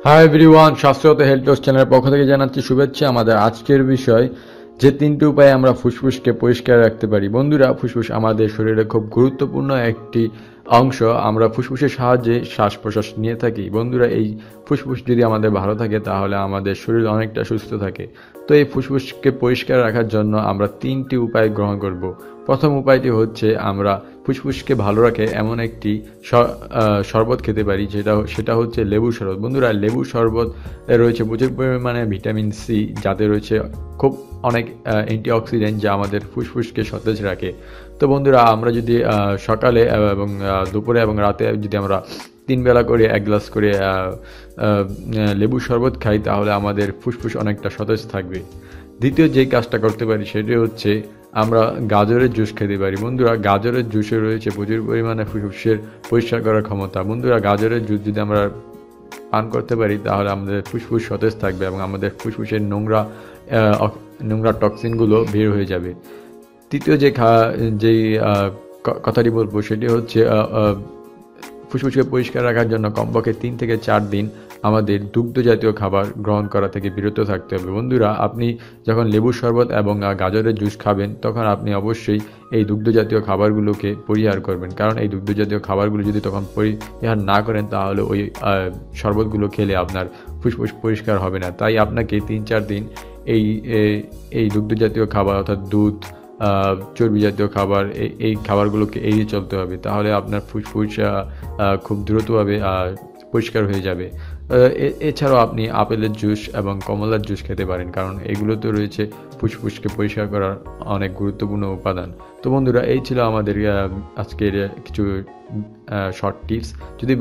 Hi everyone, স্বাস্থ্যগত health tips চ্যানেলের পক্ষ থেকে জানাচ্ছি শুভেচ্ছা। আমাদের আজকের বিষয় যে তিনটি উপায়ে আমরা ফুসফুসকে পরিষ্কার রাখতে পারি। বন্ধুরা, ফুসফুস আমাদের শরীরে খুব গুরুত্বপূর্ণ একটি অংশ। আমরা ফুসফুসের সাহায্যে শ্বাস প্রশ্বাস নিয়ে থাকি। বন্ধুরা, এই ফুসফুস যদি আমাদের ভালো থাকে তাহলে আমাদের শরীর অনেকটা সুস্থ থাকে। তো এই ফুসফুসকে পরিষ্কার রাখার জন্য আমরা তিনটি উপায় গ্রহণ করব। প্রথম উপায়টি হচ্ছে আমরা ফুসফুসকে ভালো রাখে এমন একটি শরবত খেতে পারি, সেটা হচ্ছে লেবু শরবত। বন্ধুরা, লেবু শরবত রয়েছে প্রচুর পরিমাণে ভিটামিন সি, যাতে রয়েছে খুব অনেক অ্যান্টিঅক্সিডেন্ট, যা আমাদের ফুসফুসকে সতেজ রাখে। তো বন্ধুরা, আমরা যদি সকালে এবং দুপুরে এবং রাতে যদি আমরা 3 বেলা করে 1 গ্লাস করে লেবু শরবত খাই, তাহলে আমাদের ফুসফুস অনেকটা সতেজ থাকবে। দ্বিতীয় যে কাজটা করতে পারি সেটি হচ্ছে আমরা গাজরের জুস খেতে পারি। বন্ধুরা, গাজরের জুসে রয়েছে প্রচুর পরিমাণে ফুসফুসের পরিষ্কার করার ক্ষমতা। বন্ধুরা, গাজরের জুস যদি আমরা পান করতে পারি তাহলে আমাদের ফুসফুস সতেজ থাকবে এবং আমাদের ফুসফুসের নোংরা টক্সিনগুলো বের হয়ে যাবে। তৃতীয় যেই কথাটি বলবো সেটি হচ্ছে ফুসফুসকে পরিষ্কার রাখার জন্য কমপক্ষে 3 থেকে 4 দিন আমাদের দুগ্ধ জাতীয় খাবার গ্রহণ করা থেকে বিরত থাকতে হবে। বন্ধুরা, আপনি যখন লেবুর শরবত এবং গাজরের জুস খাবেন, তখন আপনি অবশ্যই এই দুগ্ধ জাতীয় খাবারগুলোকে পরিহার করবেন, কারণ এই দুগ্ধ জাতীয় খাবারগুলো যদি তখন পরিহার না করেন তাহলে ওই শরবতগুলো খেলে আপনার ফুসফুস পরিষ্কার হবে না। তাই আপনাকে 3-4 দিন এই এই দুগ্ধ জাতীয় খাবার অর্থাৎ দুধ, চর্বি জাতীয় খাবার, এই খাবারগুলোকে এড়িয়ে চলতে হবে। তাহলে আপনার ফুসফুস খুব দ্রুতভাবে পরিষ্কার হয়ে যাবে। এছাড়াও আপনি আপেলের জুস এবং কমলার জুস খেতে পারেন, কারণ এগুলোতে রয়েছে ফুসফুসকে পরিষ্কার করার অনেক গুরুত্বপূর্ণ উপাদান। তো বন্ধুরা, এই ছিল আমাদের আজকের কিছু শর্ট টিপস। যদি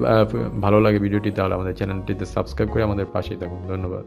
ভালো লাগে ভিডিওটি, তাহলে আমাদের চ্যানেলটিতে সাবস্ক্রাইব করে আমাদের পাশেই থাকুন। ধন্যবাদ।